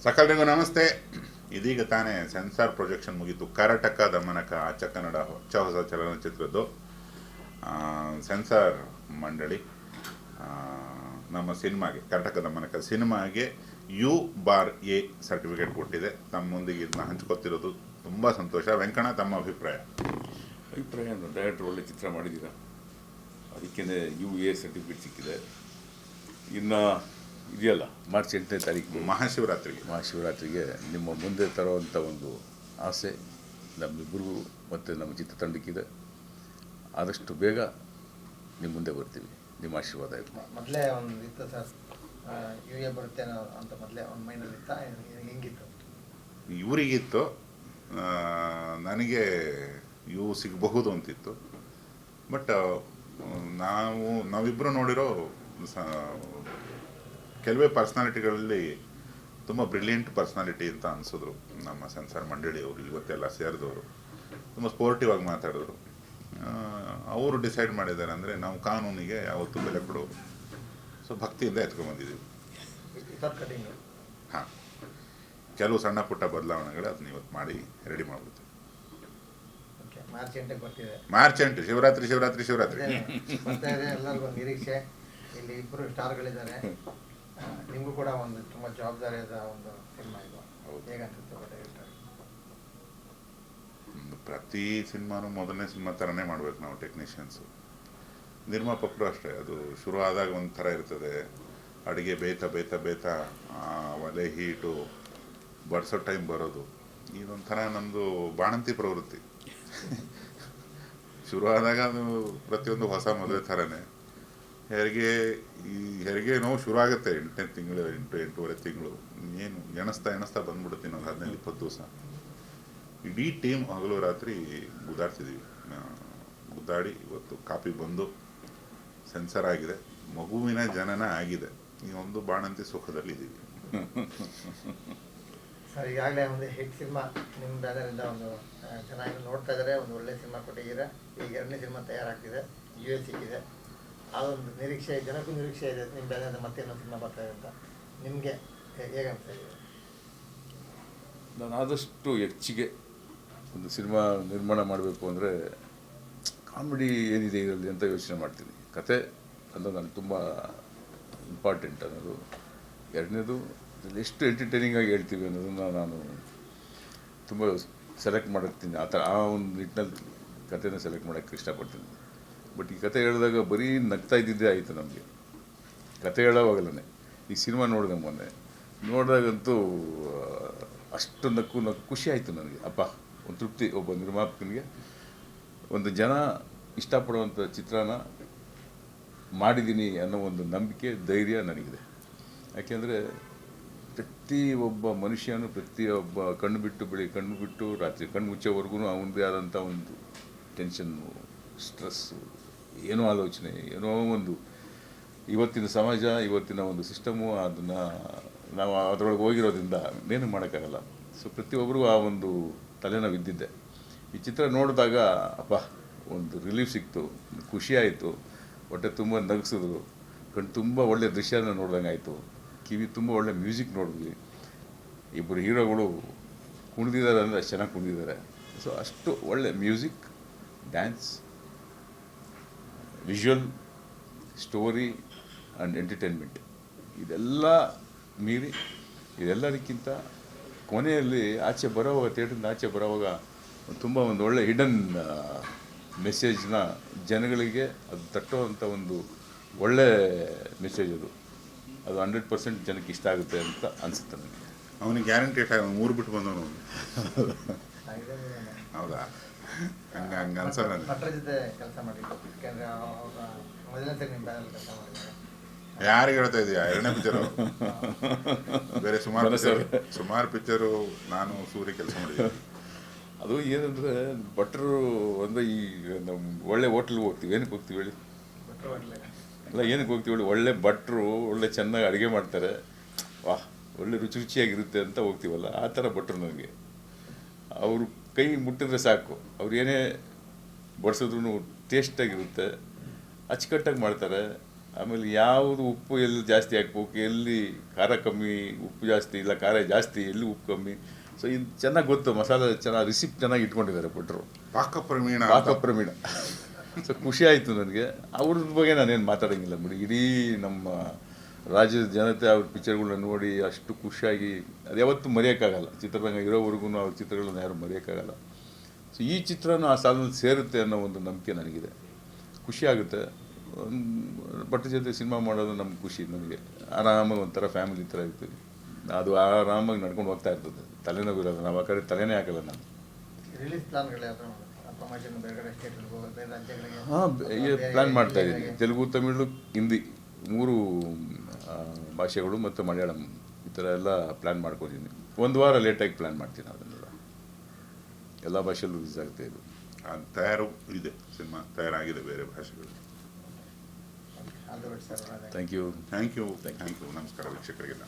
ಸಕಲರಿಗೂ ನಮಸ್ತೆ. ಇದೀಗ ತಾನೇ ಸೆನ್ಸಾರ್ ಪ್ರೊಜೆಕ್ಷನ್ ಮುಗೀತು. ಕರಟಕ ದಮನಕ ಆಚ ಕನ್ನಡ ಹೊಸ ಚಲನಚಿತ್ರದ್ದು ಸೆನ್ಸಾರ್ ಮಂಡಳಿ ನಮ್ಮ ಸಿನಿಮಾಗೆ ಕರಟಕ ದಮನಕ ಸಿನಿಮಾಗೆ U/A ಸರ್ಟಿಫಿಕೇಟ್ ಕೊಟ್ಟಿದೆ. ತಮ್ಮೊಂದಿಗೆ ಇದನ್ನ ಹಂಚ್ಕೊತಿರೋದು ತುಂಬ ಸಂತೋಷ. ವೆಂಕಣ್ಣ, ತಮ್ಮ ಅಭಿಪ್ರಾಯ? ಡೈರೆಕ್ಟರ್ ಒಳ್ಳೆ ಚಿತ್ರ ಮಾಡಿದ್ದೀರಾ, ಅದಕ್ಕೇ UA ಸರ್ಟಿಫಿಕೇಟ್ ಸಿಕ್ಕಿದೆ. ಇನ್ನು ಇದೆಯಲ್ಲ ಮಾರ್ಚ್ 8ನೇ ತಾರೀಕು ಮಹಾಶಿವರಾತ್ರಿಗೆ ನಿಮ್ಮ ಮುಂದೆ ತರುವಂಥ ಒಂದು ಆಸೆ ನಮ್ಮಿಬ್ಬರಿಗೂ ಮತ್ತು ನಮ್ಮ ಚಿತ್ರತಂಡಕ್ಕಿದೆ. ಆದಷ್ಟು ಬೇಗ ನಿಮ್ಮ ಮುಂದೆ ಬರ್ತೀವಿ. ನಿಮ್ಮ ಆಶೀರ್ವಾದ ಇತ್ತು. ಮೊದಲೇ ಒಂದು ಇತ್ತು ಸರ್, UA ಬರುತ್ತೇನೋ ಅಂತ ಮೊದಲೇ ಒಂದು ಮೈಂಡಲ್ಲಿ ಇತ್ತ, ಹೆಂಗಿತ್ತು? ಇವರಿಗಿತ್ತು, ನನಗೆ ಇವು ಸಿಗಬಹುದು ಅಂತಿತ್ತು. ಬಟ್ ನಾವಿಬ್ಬರು ನೋಡಿರೋ ಕೆಲವೇ ಪರ್ಸ್ನಾಲಿಟಿಗಳಲ್ಲಿ ತುಂಬ ಬ್ರಿಲಿಯಂಟ್ ಪರ್ಸ್ನಾಲಿಟಿ ಅಂತ ಅನಿಸಿದ್ರು ನಮ್ಮ ಸೆನ್ಸಾರ್ ಮಂಡಳಿಯವರು. ಇವತ್ತೆಲ್ಲ ಸೇರಿದವರು ತುಂಬ ಸ್ಪೋರ್ಟಿವ್ ಆಗಿ ಮಾತಾಡಿದ್ರು. ಅವರು ಡಿಸೈಡ್ ಮಾಡಿದ್ದಾರೆ ಅಂದರೆ ನಾವು ಕಾನೂನಿಗೆ ಯಾವತ್ತೂ ಬೆಲೆ ಕೊಡೋರು. ಸೊ ಭಕ್ತಿಯಿಂದ ಎತ್ಕೊಂಡ್ಬಂದಿದ್ದೀವಿ. ಹಾಂ, ಕೆಲವು ಸಣ್ಣ ಪುಟ್ಟ ಬದಲಾವಣೆಗಳು ಅದನ್ನ ಇವತ್ತು ಮಾಡಿ ರೆಡಿ ಮಾಡ್ಬಿಡ್ತೀವಿ. ಮಾರ್ಚ್ 8 ಶಿವರಾತ್ರಿ. ಎಲ್ಲರಿಗೂ ನಿರೀಕ್ಷೆ. ಇಲ್ಲಿ ಇಬ್ಬರು ಸ್ಟಾರ್ಗಳಿದ್ದಾರೆ. ನಿಮಗೂ ಕೂಡ ಒಂದು ತುಂಬ ಜವಾಬ್ದಾರಿಯಾದ ಒಂದು ಸಿನಿಮಾ ಇದು. ಹೇಗನ್ಸುತ್ತೆ ಹೇಳ್ತಾರೆ? ಪ್ರತಿ ಸಿನಿಮಾನು ಮೊದಲನೇ ಸಿನಿಮಾ ಥರನೇ ಮಾಡ್ಬೇಕು ನಾವು ಟೆಕ್ನಿಷಿಯನ್ಸು. ನಿರ್ಮಾಪಕರು ಅಷ್ಟೇ. ಅದು ಶುರು ಆದಾಗ ಒಂದು ಥರ ಇರ್ತದೆ. ಅಡುಗೆ ಬೇಯ್ತಾ ಒಲೆ ಹೀಟು ಬಡಿಸೋ ಟೈಮ್ ಬರೋದು. ಇದೊಂಥರ ನಮ್ಮದು ಬಾಣಂತಿ ಪ್ರವೃತ್ತಿ. ಶುರು ಆದಾಗ ಅದು ಪ್ರತಿಯೊಂದು ಹೊಸ ಮದುವೆ ಥರನೇ. ಹೆರಿಗೆ ನೋವು ಶುರು ಆಗುತ್ತೆ 8ನೇ ತಿಂಗಳು, 8-8.5 ತಿಂಗಳು. ಏನು ಎಣಿಸ್ತಾ ಬಂದ್ಬಿಡುತ್ತೆ. ನಾವು 15-20 ದಿವಸ ಇಡೀ ಟೀಮ್ ಹಗಲು ರಾತ್ರಿ ಗುದ್ದಾಡ್ತಿದ್ದೀವಿ. ಗುದ್ದಾಡಿ ಇವತ್ತು ಕಾಪಿ ಬಂದು ಸೆನ್ಸರ್ ಆಗಿದೆ. ಮಗುವಿನ ಜನನ ಆಗಿದೆ. ಈ ಒಂದು ಬಾಣಂತಿ ಸುಖದಲ್ಲಿದ್ದೀವಿ. ಸರ್, ಈಗಾಗಲೇ ಒಂದು ಹಿಟ್ ಸಿನಿಮಾ ನಿಮ್ಮ ಬ್ಯಾನರಿಂದ ಒಂದು ಚೆನ್ನಾಗಿ ನೋಡ್ತಾ ಇದ್ದಾರೆ. ಒಂದು ಒಳ್ಳೆ ಸಿನಿಮಾ ಕೊಟ್ಟಿದ್ದೀರಾ. ಈಗ 2ನೇ ಸಿನಿಮಾ ತಯಾರಾಗ್ತಿದೆ, UA ಸಿಕ್ಕಿದೆ. ಅದೊಂದು ನಿರೀಕ್ಷೆ, ಜನಕ್ಕೂ ನಿರೀಕ್ಷೆ ಇದೆ ನಿಮ್ಮ ಬ್ಯಾನರಿಂದ ಮತ್ತೆ ಇನ್ನೊಂದು ಸಿನಿಮಾ ಬರ್ತಾ ಇದೆ ಅಂತ. ನಿಮಗೆ ಹೇಗನ್ಸ್ತಾ ಇದೆ? ನಾನು ಆದಷ್ಟು ಹೆಚ್ಚಿಗೆ ಒಂದು ಸಿನಿಮಾ ನಿರ್ಮಾಣ ಮಾಡಬೇಕು ಅಂದರೆ ಕಾಮಿಡಿ ಏನಿದೆ ಇದರಲ್ಲಿ ಅಂತ ಯೋಚನೆ ಮಾಡ್ತೀನಿ. ಕತೆ ಅನ್ನೋದು ನನಗೆ ತುಂಬ ಇಂಪಾರ್ಟೆಂಟ್ ಅನ್ನೋದು. ಎರಡನೇದು ಎಷ್ಟು ಎಂಟರ್ಟೈನಿಂಗ್ ಆಗಿ ಹೇಳ್ತೀವಿ ಅನ್ನೋದನ್ನು ನಾನು ತುಂಬ ಸೆಲೆಕ್ಟ್ ಮಾಡಿರ್ತೀನಿ. ಆ ಒಂದು ನಿಟ್ಟಿನಲ್ಲಿ ಕತೆನ ಸೆಲೆಕ್ಟ್ ಮಾಡೋಕ್ಕೆ ಇಷ್ಟಪಡ್ತೀನಿ. ಬಟ್ ಈ ಕತೆ ಹೇಳಿದಾಗ ಬರೀ ನಗ್ತಾ ಇದ್ದಿದ್ದೇ ಆಯಿತು ನಮಗೆ. ಕತೆ ಹೇಳೋವಾಗಲೇ ಈ ಸಿನಿಮಾ ನೋಡಿದೆ ಮೊನ್ನೆ. ನೋಡಿದಾಗಂತೂ ಅಷ್ಟು ನಕ್ಕು ಖುಷಿ ಆಯಿತು ನನಗೆ. ಒಂದು ತೃಪ್ತಿ. ಒಬ್ಬ ನಿರ್ಮಾಪಕನಿಗೆ ಒಂದು ಜನ ಇಷ್ಟಪಡುವಂಥ ಚಿತ್ರನ ಮಾಡಿದ್ದೀನಿ ಅನ್ನೋ ಒಂದು ನಂಬಿಕೆ, ಧೈರ್ಯ ನನಗಿದೆ. ಯಾಕೆಂದರೆ ಪ್ರತಿಯೊಬ್ಬ ಮನುಷ್ಯನು ಪ್ರತಿಯೊಬ್ಬ ಕಣ್ಣು ಬಿಟ್ಟು ರಾತ್ರಿ ಕಣ್ಣು ಮುಚ್ಚೋವರೆಗೂ ಅವನದೇ ಆದಂಥ ಒಂದು ಟೆನ್ಷನ್ನು, ಸ್ಟ್ರೆಸ್ಸು, ಏನೋ ಆಲೋಚನೆ, ಏನೋ ಒಂದು ಇವತ್ತಿನ ಸಮಾಜ, ಇವತ್ತಿನ ಒಂದು ಸಿಸ್ಟಮು, ಅದನ್ನು ನಾವು ಅದರೊಳಗೆ ಹೋಗಿರೋದ್ರಿಂದ ಏನು ಮಾಡೋಕ್ಕಾಗಲ್ಲ. ಸೊ ಪ್ರತಿಯೊಬ್ಬರಿಗೂ ಆ ಒಂದು ತಲೆನೋವು ಇದ್ದಿದ್ದೆ. ಈ ಚಿತ್ರ ನೋಡಿದಾಗ ಒಂದು ರಿಲೀಫ್ ಸಿಕ್ತು, ಖುಷಿಯಾಯಿತು, ಹೊಟ್ಟೆ ತುಂಬ ನಗಿಸಿದ್ರು, ಕಣ್ಣು ತುಂಬ ಒಳ್ಳೆಯ ದೃಶ್ಯನ ನೋಡ್ದಂಗೆ ಆಯಿತು, ಕಿವಿ ತುಂಬ ಒಳ್ಳೆ ಮ್ಯೂಸಿಕ್ ನೋಡಿದ್ವಿ. ಇಬ್ಬರು ಹೀರೋಗಳು ಕುಣಿದಿದ್ದಾರೆ ಅಂದರೆ ಅಷ್ಟು ಚೆನ್ನಾಗಿ ಕುಣಿದಿದ್ದಾರೆ. ಸೊ ಅಷ್ಟು ಒಳ್ಳೆ music, dance, visual, story and entertainment ಇದೆಲ್ಲ ಮೀರಿ, ಇದೆಲ್ಲದಕ್ಕಿಂತ ಕೊನೆಯಲ್ಲಿ ಥಿಯೇಟ್ರಿಂದ ಆಚೆ ಬರೋವಾಗ ತುಂಬ ಒಂದು ಒಳ್ಳೆ ಹಿಡನ್ ಮೆಸೇಜ್ನ ಜನಗಳಿಗೆ ಅದು ತಟ್ಟುವಂಥ ಒಂದು ಒಳ್ಳೆ ಮೆಸೇಜ್. ಅದು 100% ಜನಕ್ಕೆ ಇಷ್ಟ ಆಗುತ್ತೆ ಅಂತ ಅನಿಸುತ್ತೆ ನನಗೆ. ಅವನಿಗೆ ಗ್ಯಾರಂಟಿ ಊರು ಬಿಟ್ಟು ಬಂದವನು. ಹೌದಾ? ಹಂಗೆ ಅನ್ಸಲ್ಲ. ಜೊತೆ ಕೆಲಸ ಮಾಡಿದ್ದು ಮೊದಲನೇ ಸರಿ ನಿಮ್ಮ ಬ್ಯಾನರ್ ಕೆಲಸ ಮಾಡಿದ್ದಾರೆ. ಯಾರಿಗೆ ಹೇಳ್ತಾ ಇದೆಯಾ? 2ನೇ ಪಿಕ್ಚರು. ಬೇರೆ ಸುಮಾರು ಪಿಕ್ಚರು ನಾನು ಸೂರ್ಯ ಕೆಲಸ ಮಾಡಿದ್ದೀನಿ. ಅದು ಏನಂದರೆ ಭಟ್ರು ಅಂದರೆ ಈ ನಮ್ಮ ಒಳ್ಳೆ ಹೋಟ್ಲಿಗೆ ಹೋಗ್ತೀವಿ. ಏನಕ್ಕೆ ಹೋಗ್ತೀವಿ ಹೇಳಿ? ಅಲ್ಲ, ಏನಕ್ಕೆ ಹೋಗ್ತೀವಿ ಹೇಳಿ? ಒಳ್ಳೆ ಭಟ್ರು ಒಳ್ಳೆ ಚೆನ್ನಾಗಿ ಅಡುಗೆ ಮಾಡ್ತಾರೆ, ಒಳ್ಳೆ ರುಚಿಯಾಗಿರುತ್ತೆ ಅಂತ ಹೋಗ್ತೀವಲ್ಲ, ಆ ಥರ ಭಟ್ರು ನನಗೆ. ಅವರು ಕೈ ಮುಟ್ಟಿದ್ರೆ ಸಾಕು, ಅವ್ರು ಏನೇ ಬಡಿಸಿದ್ರು ಟೇಸ್ಟಾಗಿರುತ್ತೆ, ಅಚ್ಚುಕಟ್ಟಾಗಿ ಮಾಡ್ತಾರೆ. ಆಮೇಲೆ ಯಾವುದು ಉಪ್ಪು ಎಲ್ಲಿ ಜಾಸ್ತಿ ಹಾಕ್ಬೇಕು, ಎಲ್ಲಿ ಖಾರ ಕಮ್ಮಿ, ಉಪ್ಪು ಜಾಸ್ತಿ, ಇಲ್ಲ ಖಾರ ಜಾಸ್ತಿ, ಎಲ್ಲಿ ಉಪ್ಪು ಕಮ್ಮಿ. ಸೊ ಇದು ಚೆನ್ನಾಗಿ ಗೊತ್ತು, ಮಸಾಲೆ ಚೆನ್ನಾಗಿ ರಿಸಿಪ್ಟ್ ಚೆನ್ನಾಗಿ ಇಟ್ಕೊಂಡಿದ್ದಾರೆ ಭಟ್ರು, ಪಾಕ ಪ್ರವೀಣ ಪಾಕ ಪ್ರವೀಣ. ಸೊ ಖುಷಿ ಆಯಿತು ನನಗೆ. ಅವ್ರದ್ದು ಬಗ್ಗೆ ನಾನೇನು ಮಾತಾಡೋಂಗಿಲ್ಲ ಬಿಡಿ. ಇಡೀ ನಮ್ಮ ರಾಜ್ಯದ ಜನತೆ ಅವ್ರ ಪಿಕ್ಚರ್ಗಳನ್ನ ನೋಡಿ ಅಷ್ಟು ಖುಷಿಯಾಗಿ ಅದು ಯಾವತ್ತೂ ಮರೆಯೋಕ್ಕಾಗಲ್ಲ. ಚಿತ್ರರಂಗ ಇರೋವರೆಗೂ ಅವ್ರ ಚಿತ್ರಗಳನ್ನ ಯಾರು ಮರೆಯೋಕ್ಕಾಗಲ್ಲ. ಸೊ ಈ ಚಿತ್ರನೂ ಆ ಸಾಲಿನಲ್ಲಿ ಸೇರುತ್ತೆ ಅನ್ನೋ ಒಂದು ನಂಬಿಕೆ ನನಗಿದೆ. ಖುಷಿ ಆಗುತ್ತೆ. ಭಟ್ರ ಜೊತೆ ಸಿನಿಮಾ ಮಾಡೋದು ನಮ್ಗೆ ಖುಷಿ. ನನಗೆ ಆರಾಮಾಗಿ ಒಂಥರ ಫ್ಯಾಮಿಲಿ ಥರ ಇರ್ತೀವಿ. ಅದು ಆರಾಮಾಗಿ ನಡ್ಕೊಂಡು ಹೋಗ್ತಾ ಇರ್ತದೆ, ತಲೆನೋವಿರೋದು. ನಾವು ಆ ಕಡೆ ತಲೆನೇ ಹಾಕಲ್ಲ ನಾನು. ರಿಲೀಸ್ ಪ್ಲಾನ್ಗಳು ಯಾವ ಥರ ಮಾಡೋದು? ಪ್ರಮೋಷನ್ ಬೇರೆ ಕಡೆ ಸ್ಟೇಟ್ಗಳಿಗೂ ಬೇರೆ ರಾಜ್ಯಗಳಿಗೆ? ಹಾಂ, ಪ್ಲ್ಯಾನ್ ಮಾಡ್ತಾ ಇದ್ದೀನಿ. ತೆಲುಗು, ತಮಿಳು, ಹಿಂದಿ 3 ಭಾಷೆಗಳು ಮತ್ತು ಮಲಯಾಳಂ, ಈ ಥರ ಎಲ್ಲ ಪ್ಲ್ಯಾನ್ ಮಾಡ್ಕೊಂಡಿದ್ದೀನಿ. 1 ವಾರ ಲೇಟಾಗಿ ಪ್ಲ್ಯಾನ್ ಮಾಡ್ತೀನಿ. ಅದನ್ನೆಲ್ಲ ಎಲ್ಲ ಭಾಷೆಯಲ್ಲೂ ರಿಲೀಸ್ ಆಗ್ತಾ ಇದು. ತಯಾರು ಇದೆ, ಸಿನಿಮಾ ತಯಾರಾಗಿದೆ ಬೇರೆ ಭಾಷೆಗಳು. ಅದು sir. Thank you. Thank you. ನಮಸ್ಕಾರ ವೀಕ್ಷಕರಿಗೆಲ್ಲ.